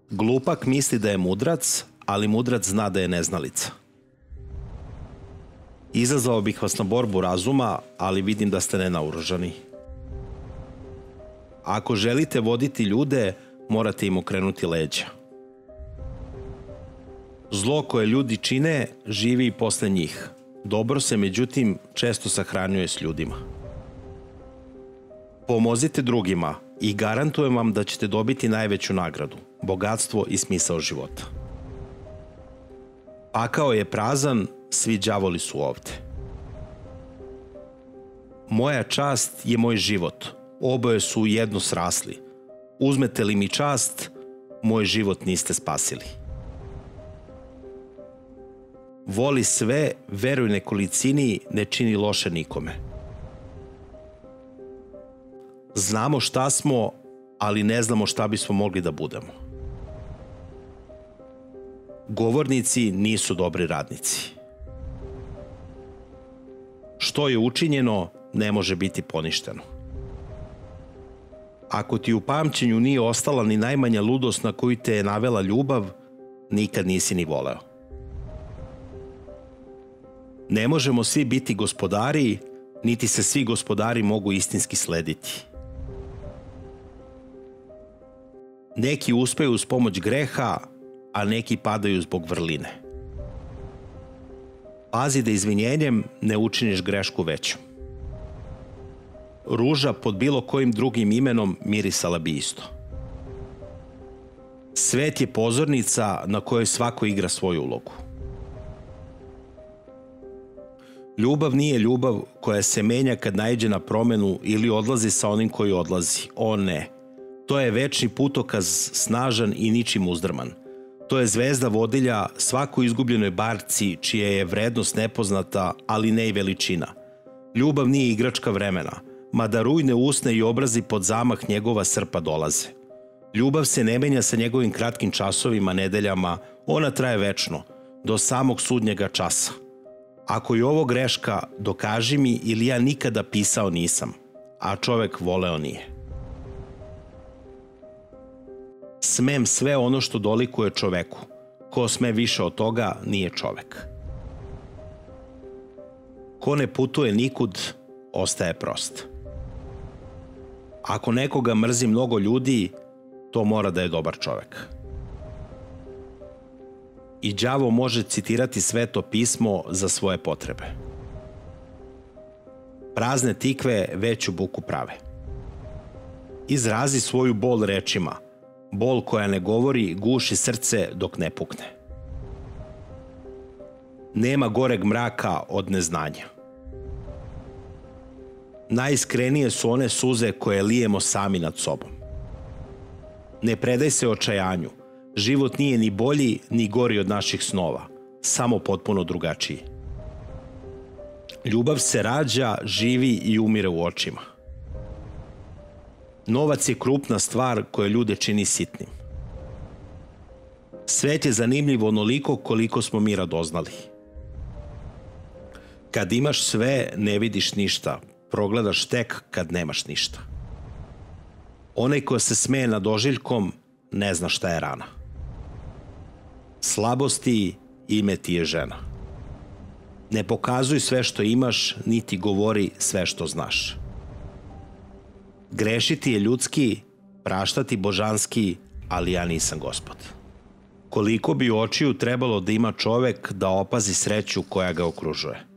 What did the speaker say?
Glupak misli da je mudrac, ali mudrac zna da je neznalica. Izazvao bih vas na borbu razuma, ali vidim da ste nenaoružani. Ako želite voditi ljude, morate im okrenuti leđa. Zlo koje ljudi čine živi i posle njih. Dobro se, međutim, često sahranjuje s ljudima. Pomozite drugima i garantujem vam da ćete dobiti najveću nagradu, bogatstvo i smisao života. Pakao je prazan, svi đavoli su ovde. Moja čast je moj život, oboje su jedno srasli. Uzmete li mi čast, moj život niste spasili. Voli sve, veruj nekolicini, ne čini loše nikome. Znamo šta smo, ali ne znamo šta bismo mogli da budemo. Govornici nisu dobri radnici. Što je učinjeno, ne može biti poništeno. Ako ti u pamćenju nije ostala ni najmanja ludost na koju te je navela ljubav, nikad nisi ni voleo. Ne možemo svi biti gospodari, niti se svi gospodari mogu istinski slediti. Neki uspeju uz pomoć greha, a neki padaju zbog vrline. Pazi da izvinjenjem ne učiniš grešku većom. Ruža pod bilo kojim drugim imenom mirisala bi isto. Svet je pozornica na kojoj svako igra svoju ulogu. Ljubav nije ljubav koja se menja kad naiđe na promenu ili odlazi sa onim koji odlazi. O ne, to je večni putokaz, snažan i ničim uzdrman. To je zvezda vodilja svakoj izgubljenoj barci čija je vrednost nepoznata, ali ne i veličina. Ljubav nije igračka vremena, mada rujne usne i obrazi pod zamah njegova srpa dolaze. Ljubav se ne menja sa njegovim kratkim časovima, nedeljama, ona traje večno, do samog sudnjega časa. Ako je ovo greška, dokaži mi ili ja nikada pisao nisam, a čovek voleo nije. Smem sve ono što dolikuje čoveku. Ko sme više od toga, nije čovek. Ko ne putuje nikud, ostaje prost. Ako nekoga mrzi mnogo ljudi, to mora da je dobar čovek. I đavo može citirati Sveto pismo za svoje potrebe. Prazne tikve veću buku prave. Izrazi svoju bol rečima. Bol koja ne govori guši srce dok ne pukne. Nema goreg mraka od neznanja. Najiskrenije su one suze koje lijemo sami nad sobom. Ne predaj se očajanju. Život nije ni bolji ni gori od naših snova, samo potpuno drugačiji. Ljubav se rađa, živi i umire u očima. Novac je krupna stvar koja ljude čini sitnim. Svet je zanimljiv onoliko koliko smo mi radoznali. Kad imaš sve, ne vidiš ništa, progledaš tek kad nemaš ništa. Onaj ko se smeje nad ožiljkom, ne zna šta je rana. Slabosti ime ti je žena. Ne pokazuj sve što imaš, niti govori sve što znaš. Grešiti je ljudski, praštati božanski, ali ja nisam Gospod. Koliko bi očiju trebalo da ima čovek da opazi sreću koja ga okružuje.